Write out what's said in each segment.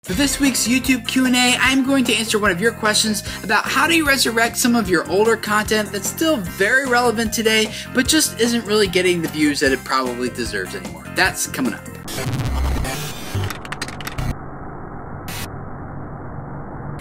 For this week's YouTube Q&A, I'm going to answer one of your questions about how do you resurrect some of your older content that's still very relevant today, but just isn't really getting the views that it probably deserves anymore. That's coming up.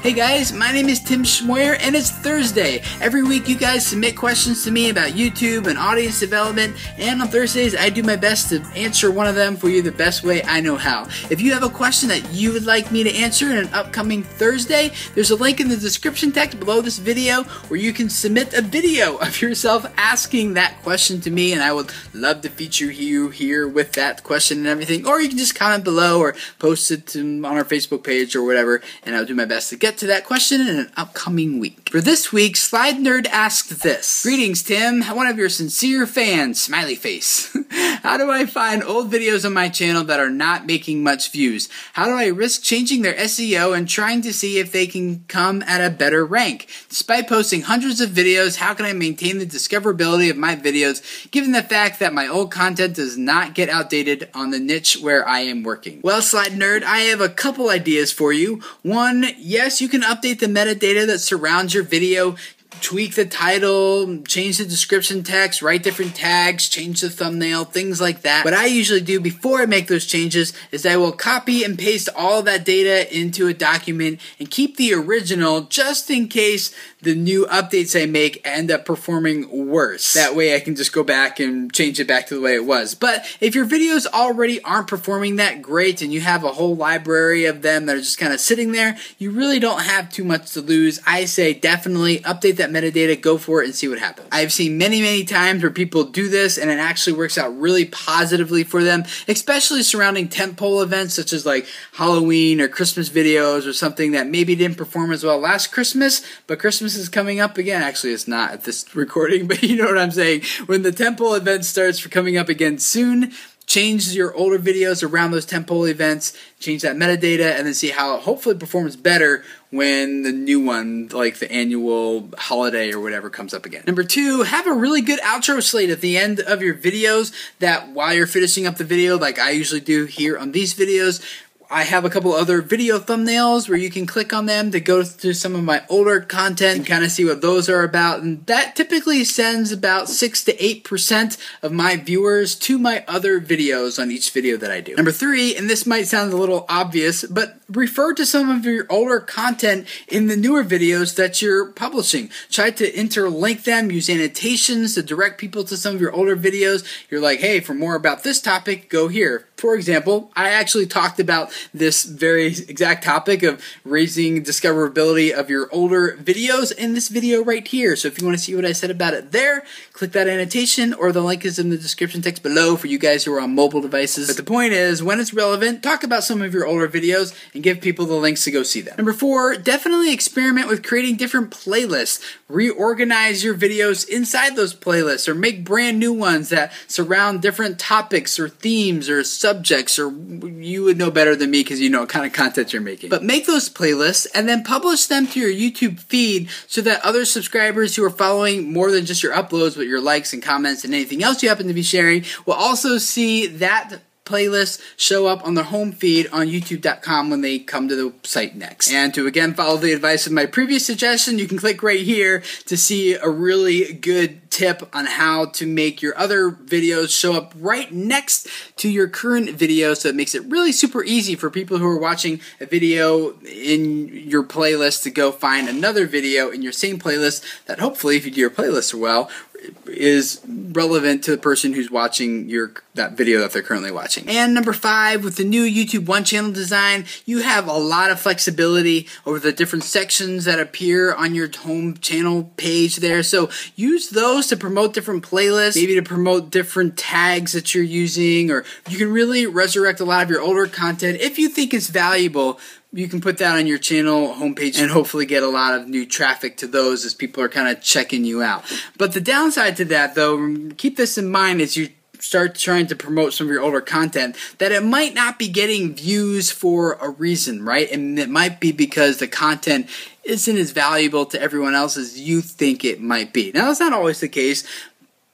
Hey guys, my name is Tim Schmoyer and it's Thursday. Every week you guys submit questions to me about YouTube and audience development, and on Thursdays I do my best to answer one of them for you the best way I know how. If you have a question that you would like me to answer in an upcoming Thursday, there's a link in the description text below this video where you can submit a video of yourself asking that question to me, and I would love to feature you here with that question and everything. Or you can just comment below or post it on our Facebook page or whatever, and I'll do my best to get to that question in an upcoming week. For this week, Slide Nerd asked this. Greetings, Tim. One of your sincere fans, smiley face. How do I find old videos on my channel that are not making much views? How do I risk changing their SEO and trying to see if they can come at a better rank? Despite posting hundreds of videos, how can I maintain the discoverability of my videos given the fact that my old content does not get outdated on the niche where I am working? Well, Slide Nerd, I have a couple ideas for you. One, yes, you can update the metadata that surrounds your video, tweak the title, change the description text, write different tags, change the thumbnail, things like that. What I usually do before I make those changes is I will copy and paste all that data into a document and keep the original just in case the new updates I make end up performing worse. That way I can just go back and change it back to the way it was. But if your videos already aren't performing that great and you have a whole library of them that are just kind of sitting there, you really don't have too much to lose. I say definitely update that metadata, go for it and see what happens. I've seen many times where people do this and it actually works out really positively for them, especially surrounding tentpole events such as like Halloween or Christmas videos or something that maybe didn't perform as well last Christmas, but Christmas is coming up again. Actually, it's not at this recording, but you know what I'm saying. When the tentpole event starts for coming up again soon, change your older videos around those tentpole events, change that metadata, and then see how it hopefully performs better when the new one, like the annual holiday or whatever, comes up again. Number two, have a really good outro slate at the end of your videos that while you're finishing up the video, like I usually do here on these videos, I have a couple other video thumbnails where you can click on them to go through some of my older content and kind of see what those are about. And that typically sends about 6 to 8% of my viewers to my other videos on each video that I do. Number three, and this might sound a little obvious, but refer to some of your older content in the newer videos that you're publishing. Try to interlink them, use annotations to direct people to some of your older videos. You're like, hey, for more about this topic, go here. For example, I actually talked about this very exact topic of raising discoverability of your older videos in this video right here. So if you want to see what I said about it there, click that annotation, or the link is in the description text below for you guys who are on mobile devices. But the point is, when it's relevant, talk about some of your older videos and give people the links to go see them. Number four, definitely experiment with creating different playlists. Reorganize your videos inside those playlists or make brand new ones that surround different topics or themes or subjects, or you would know better than me because you know what kind of content you're making. But make those playlists and then publish them to your YouTube feed so that other subscribers who are following more than just your uploads, but your likes and comments and anything else you happen to be sharing will also see that playlists show up on their home feed on youtube.com when they come to the site next. And to again follow the advice of my previous suggestion, you can click right here to see a really good tip on how to make your other videos show up right next to your current video, so it makes it really super easy for people who are watching a video in your playlist to go find another video in your same playlist that hopefully, if you do your playlist well, is relevant to the person who's watching that video that they're currently watching. And number five, with the new YouTube One Channel design, you have a lot of flexibility over the different sections that appear on your home channel page there. So use those to promote different playlists, maybe to promote different tags that you're using, or you can really resurrect a lot of your older content. If you think it's valuable, you can put that on your channel homepage and hopefully get a lot of new traffic to those as people are kind of checking you out. But the downside to that, though, keep this in mind as you start trying to promote some of your older content, that it might not be getting views for a reason, right? And it might be because the content isn't as valuable to everyone else as you think it might be. Now, that's not always the case,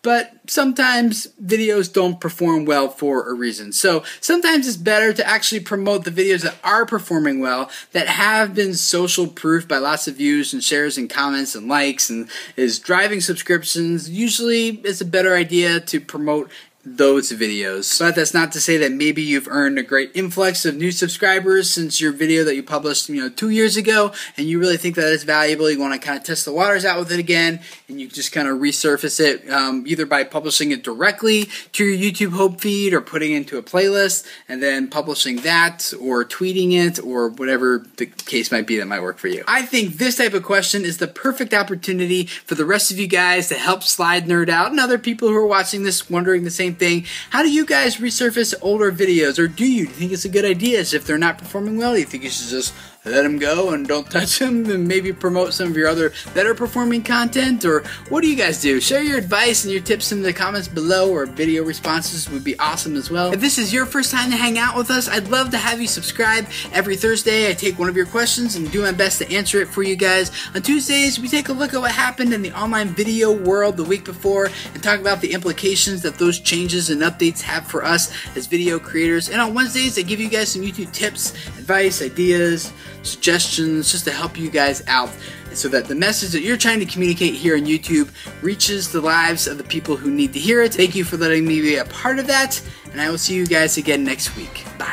but sometimes videos don't perform well for a reason. So sometimes it's better to actually promote the videos that are performing well, that have been social proof by lots of views and shares and comments and likes and is driving subscriptions. Usually it's a better idea to promote those videos. But that's not to say that maybe you've earned a great influx of new subscribers since your video that you published 2 years ago, and you really think that it's valuable. You want to kind of test the waters out with it again, and you just kind of resurface it either by publishing it directly to your YouTube home feed or putting it into a playlist and then publishing that or tweeting it or whatever the case might be that might work for you. I think this type of question is the perfect opportunity for the rest of you guys to help Slide Nerd out and other people who are watching this wondering the same thing. How do you guys resurface older videos, or do you think it's a good idea? So if they're not performing well, you think you should just let them go and don't touch them and maybe promote some of your other better performing content? Or what do you guys do? Share your advice and your tips in the comments below, or video responses would be awesome as well. If this is your first time to hang out with us, I'd love to have you subscribe. Every Thursday I take one of your questions and do my best to answer it for you guys. On Tuesdays we take a look at what happened in the online video world the week before and talk about the implications that those changes and updates have for us as video creators. And on Wednesdays I give you guys some YouTube tips, advice, ideas, suggestions, just to help you guys out so that the message that you're trying to communicate here on YouTube reaches the lives of the people who need to hear it. Thank you for letting me be a part of that, and I will see you guys again next week. Bye.